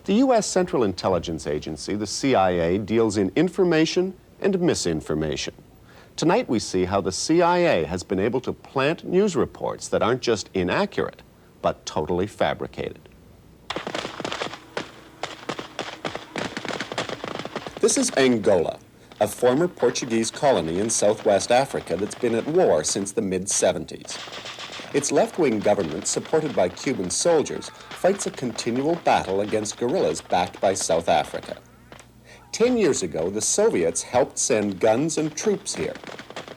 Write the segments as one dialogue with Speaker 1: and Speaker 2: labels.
Speaker 1: The U.S. Central Intelligence Agency, the CIA, deals in information and misinformation. Tonight we see how the CIA has been able to plant news reports that aren't just inaccurate, but totally fabricated. This is Angola, a former Portuguese colony in southwest Africa that's been at war since the mid-70s. Its left-wing government, supported by Cuban soldiers, fights a continual battle against guerrillas backed by South Africa. 10 years ago, the Soviets helped send guns and troops here,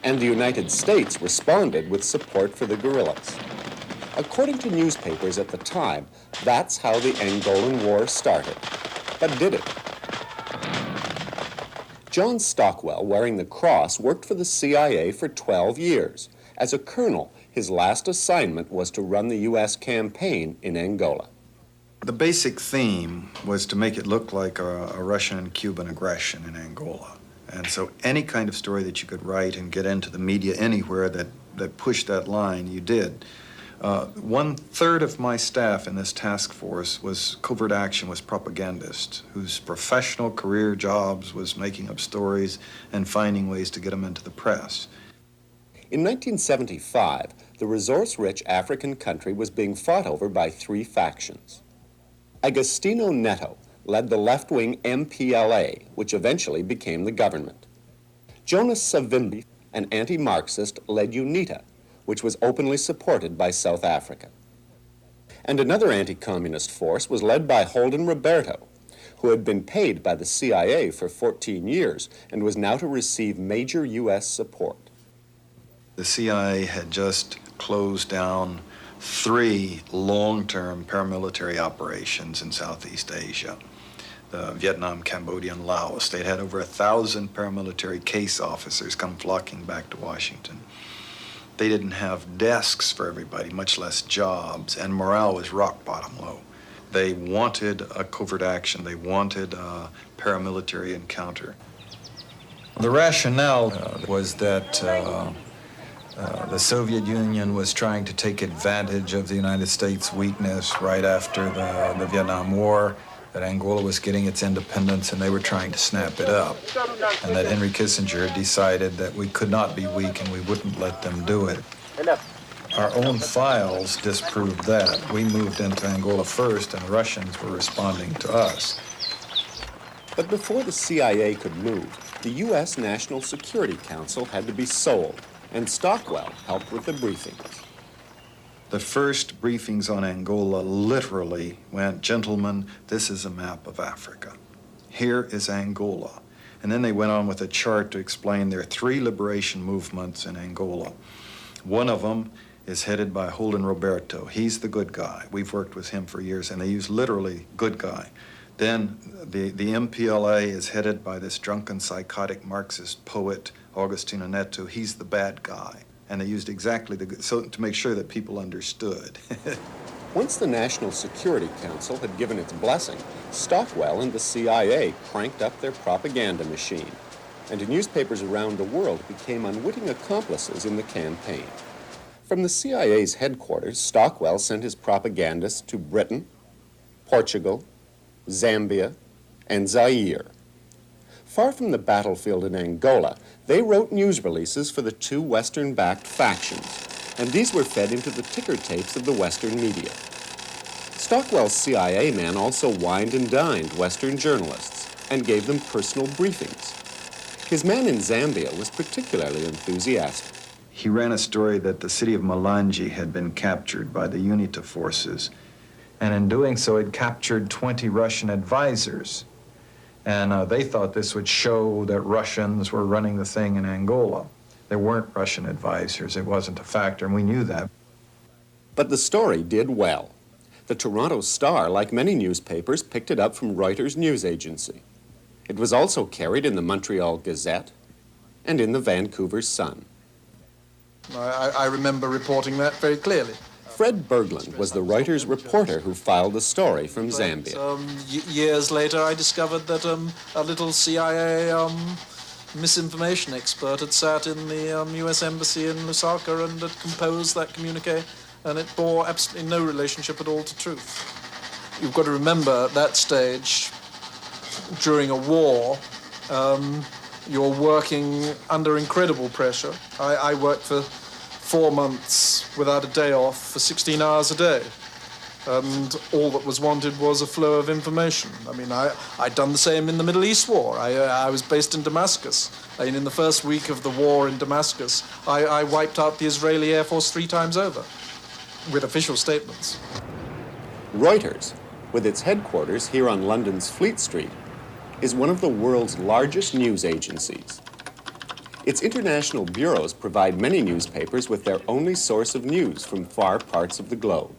Speaker 1: and the United States responded with support for the guerrillas. According to newspapers at the time, that's how the Angolan War started. But did it? John Stockwell, wearing the cross, worked for the CIA for 12 years. As a colonel, his last assignment was to run the U.S. campaign in Angola.
Speaker 2: The basic theme was to make it look like a Russian and Cuban aggression in Angola. And so any kind of story that you could write and get into the media anywhere that pushed that line, you did. 1/3 of my staff in this task force was covert action, was propagandists whose professional career jobs was making up stories and finding ways to get them into the press.
Speaker 1: In 1975, the resource-rich African country was being fought over by 3 factions. Agostinho Neto led the left-wing MPLA, which eventually became the government. Jonas Savimbi, an anti-Marxist, led UNITA, which was openly supported by South Africa. And another anti-communist force was led by Holden Roberto, who had been paid by the CIA for 14 years and was now to receive major U.S. support.
Speaker 2: The CIA had just closed down 3 long-term paramilitary operations in Southeast Asia. The Vietnam, Cambodia, and Laos. They'd had over 1,000 paramilitary case officers come flocking back to Washington. They didn't have desks for everybody, much less jobs, and morale was rock bottom low. They wanted a covert action. They wanted a paramilitary encounter. The rationale was that the Soviet Union was trying to take advantage of the United States' weakness right after the Vietnam War, that Angola was getting its independence and they were trying to snap it up, and that Henry Kissinger decided that we could not be weak and we wouldn't let them do it. Our own files disproved that. We moved into Angola first and the Russians were responding to us.
Speaker 1: But before the CIA could move, the U.S. National Security Council had to be sold, and Stockwell helped with the briefings.
Speaker 2: The first briefings on Angola literally went, gentlemen, this is a map of Africa. Here is Angola. And then they went on with a chart to explain there are 3 liberation movements in Angola. One of them is headed by Holden Roberto. He's the good guy. We've worked with him for years, and they use literally good guy. Then the MPLA is headed by this drunken, psychotic Marxist poet, Agostinho Neto. He's the bad guy. And they used exactly so to make sure that people understood.
Speaker 1: Once the National Security Council had given its blessing, Stockwell and the CIA cranked up their propaganda machine, and newspapers around the world became unwitting accomplices in the campaign. From the CIA's headquarters, Stockwell sent his propagandists to Britain, Portugal, Zambia, and Zaire. Far from the battlefield in Angola, they wrote news releases for the 2 Western-backed factions, and these were fed into the ticker tapes of the Western media. Stockwell's CIA man also wined and dined Western journalists and gave them personal briefings. His man in Zambia was particularly enthusiastic.
Speaker 2: He ran a story that the city of Malanje had been captured by the UNITA forces, and in doing so had captured 20 Russian advisors. And they thought this would show that Russians were running the thing in Angola. There weren't Russian advisors. It wasn't a factor, and we knew that.
Speaker 1: But the story did well. The Toronto Star, like many newspapers, picked it up from Reuters news agency. It was also carried in the Montreal Gazette and in the Vancouver Sun.
Speaker 3: I remember reporting that very clearly.
Speaker 1: Fred Berglund was the Reuters reporter who filed the story from Zambia.
Speaker 3: Years later, I discovered that a little CIA misinformation expert had sat in the U.S. Embassy in Lusaka and had composed that communique, and it bore absolutely no relationship at all to truth. you've got to remember at that stage, during a war, you're working under incredible pressure. I worked for 4 months without a day off for 16 hours a day. And all that was wanted was a flow of information. I mean, I'd done the same in the Middle East war. I was based in Damascus. And in the first week of the war in Damascus, I wiped out the Israeli Air Force 3 times over, with official statements.
Speaker 1: Reuters, with its headquarters here on London's Fleet Street, is one of the world's largest news agencies. Its international bureaus provide many newspapers with their only source of news from far parts of the globe.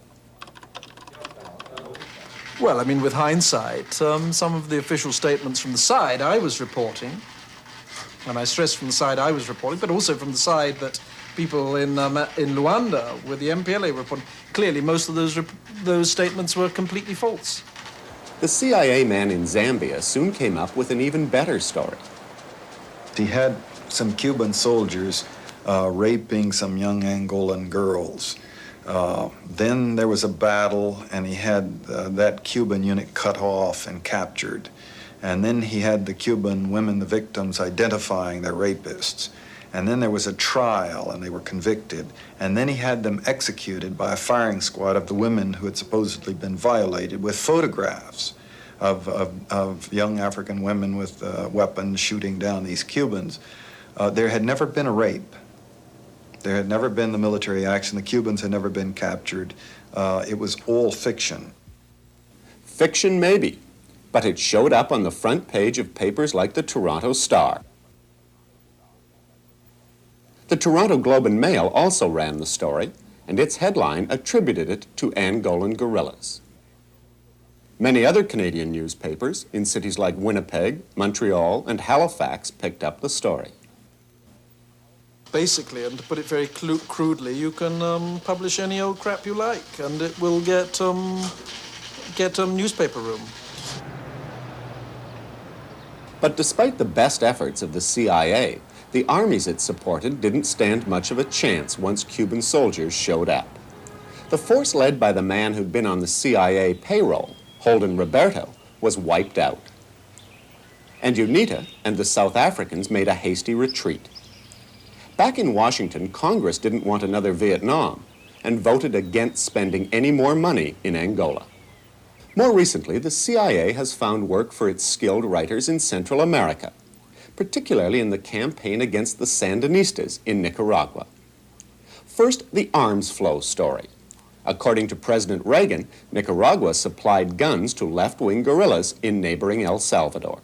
Speaker 3: Well, I mean, with hindsight, some of the official statements from the side I was reporting, and I stress from the side I was reporting, but also from the side that people in Luanda with the MPLA were reporting, clearly most of those statements were completely false.
Speaker 1: The CIA man in Zambia soon came up with an even better story.
Speaker 2: He had some Cuban soldiers raping some young Angolan girls. Then there was a battle, and he had that Cuban unit cut off and captured. And then he had the Cuban women, the victims, identifying their rapists. And then there was a trial, and they were convicted. And then he had them executed by a firing squad of the women who had supposedly been violated, with photographs of young African women with weapons shooting down these Cubans. There had never been a rape. There had never been the military action. The Cubans had never been captured. It was all fiction.
Speaker 1: Fiction, maybe, but it showed up on the front page of papers like the Toronto Star. The Toronto Globe and Mail also ran the story, and its headline attributed it to Angolan guerrillas. Many other Canadian newspapers in cities like Winnipeg, Montreal, and Halifax picked up the story.
Speaker 3: Basically, and to put it very crudely, you can publish any old crap you like, and it will get newspaper room.
Speaker 1: But despite the best efforts of the CIA, the armies it supported didn't stand much of a chance once Cuban soldiers showed up. The force led by the man who'd been on the CIA payroll, Holden Roberto, was wiped out. And UNITA and the South Africans made a hasty retreat. Back in Washington, Congress didn't want another Vietnam and voted against spending any more money in Angola. More recently, the CIA has found work for its skilled writers in Central America, particularly in the campaign against the Sandinistas in Nicaragua. First, the arms flow story. According to President Reagan, Nicaragua supplied guns to left-wing guerrillas in neighboring El Salvador.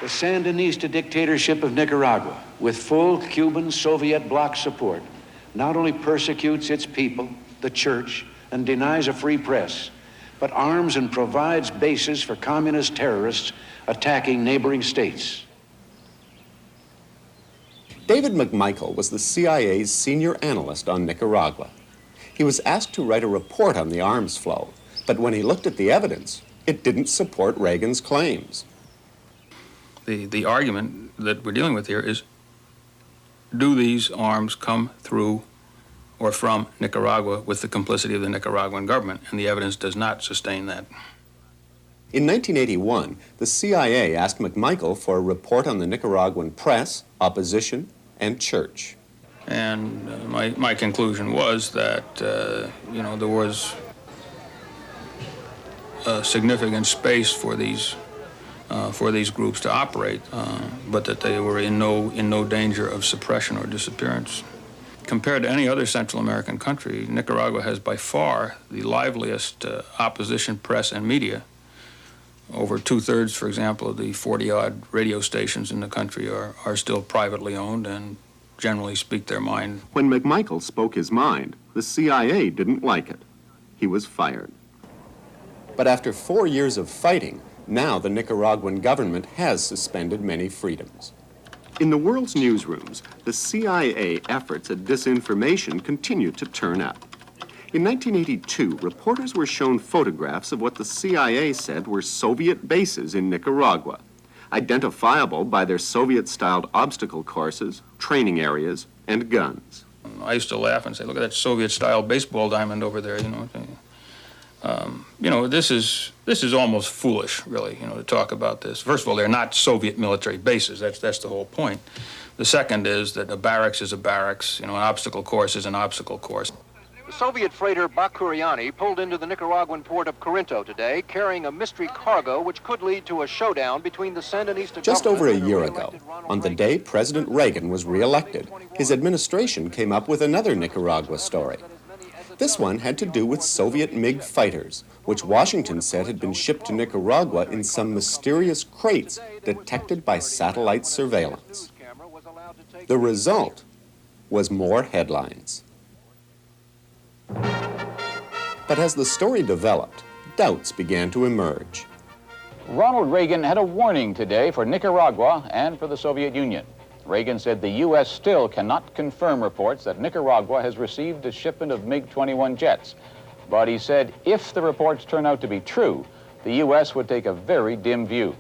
Speaker 4: The Sandinista dictatorship of Nicaragua, with full Cuban Soviet bloc support, not only persecutes its people, the church, and denies a free press, but arms and provides bases for communist terrorists attacking neighboring states.
Speaker 1: David McMichael was the CIA's senior analyst on Nicaragua. He was asked to write a report on the arms flow, but when he looked at the evidence, it didn't support Reagan's claims.
Speaker 5: The argument that we're dealing with here is, do these arms come through or from Nicaragua with the complicity of the Nicaraguan government? And the evidence does not sustain that.
Speaker 1: In 1981, the CIA asked McMichael for a report on the Nicaraguan press, opposition, and church.
Speaker 5: And my conclusion was that, there was a significant space for these groups to operate, but that they were in no danger of suppression or disappearance. Compared to any other Central American country, Nicaragua has by far the liveliest opposition press and media. Over 2/3, for example, of the 40-odd radio stations in the country are still privately owned and generally speak their mind.
Speaker 1: When McMichael spoke his mind, the CIA didn't like it. He was fired. But after 4 years of fighting, now the Nicaraguan government has suspended many freedoms. In the world's newsrooms, the CIA efforts at disinformation continue to turn up. In 1982, reporters were shown photographs of what the CIA said were Soviet bases in Nicaragua, identifiable by their Soviet-styled obstacle courses, training areas, and guns.
Speaker 5: I used to laugh and say, look at that Soviet-style baseball diamond over there, You know, this is almost foolish, really, you know, to talk about this. First of all, they're not Soviet military bases. That's the whole point. The second is that a barracks is a barracks. You know, an obstacle course is an obstacle course.
Speaker 6: The Soviet freighter Bakuriani pulled into the Nicaraguan port of Corinto today, carrying a mystery cargo which could lead to a showdown between the Sandinista
Speaker 1: Just over a
Speaker 6: government and
Speaker 1: year
Speaker 6: the
Speaker 1: ago,
Speaker 6: re-elected Ronald
Speaker 1: on the
Speaker 6: Reagan.
Speaker 1: day President Reagan was re-elected, his administration came up with another Nicaragua story. This one had to do with Soviet MiG fighters, which Washington said had been shipped to Nicaragua in some mysterious crates detected by satellite surveillance. The result was more headlines. But as the story developed, doubts began to emerge.
Speaker 7: Ronald Reagan had a warning today for Nicaragua and for the Soviet Union. Reagan said the U.S. still cannot confirm reports that Nicaragua has received a shipment of MiG-21 jets. But he said if the reports turn out to be true, the U.S. would take a very dim view.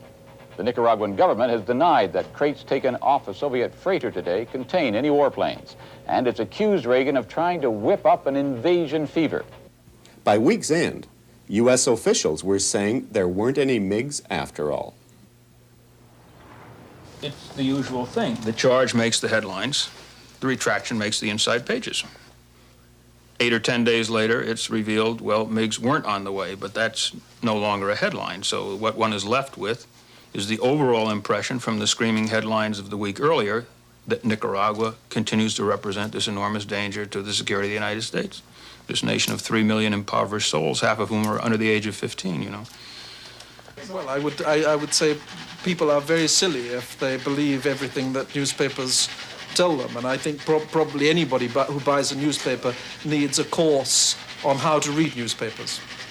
Speaker 7: The Nicaraguan government has denied that crates taken off a Soviet freighter today contain any warplanes, and it's accused Reagan of trying to whip up an invasion fever.
Speaker 1: By week's end, U.S. officials were saying there weren't any MiGs after all.
Speaker 5: It's the usual thing. The charge makes the headlines. The retraction makes the inside pages. 8 or 10 days later, it's revealed, well, MiGs weren't on the way, but that's no longer a headline. So what one is left with is the overall impression from the screaming headlines of the week earlier that Nicaragua continues to represent this enormous danger to the security of the United States. This nation of 3 million impoverished souls, half of whom are under the age of 15, you know.
Speaker 3: Well, I would say people are very silly if they believe everything that newspapers tell them, and I think probably anybody who buys a newspaper needs a course on how to read newspapers.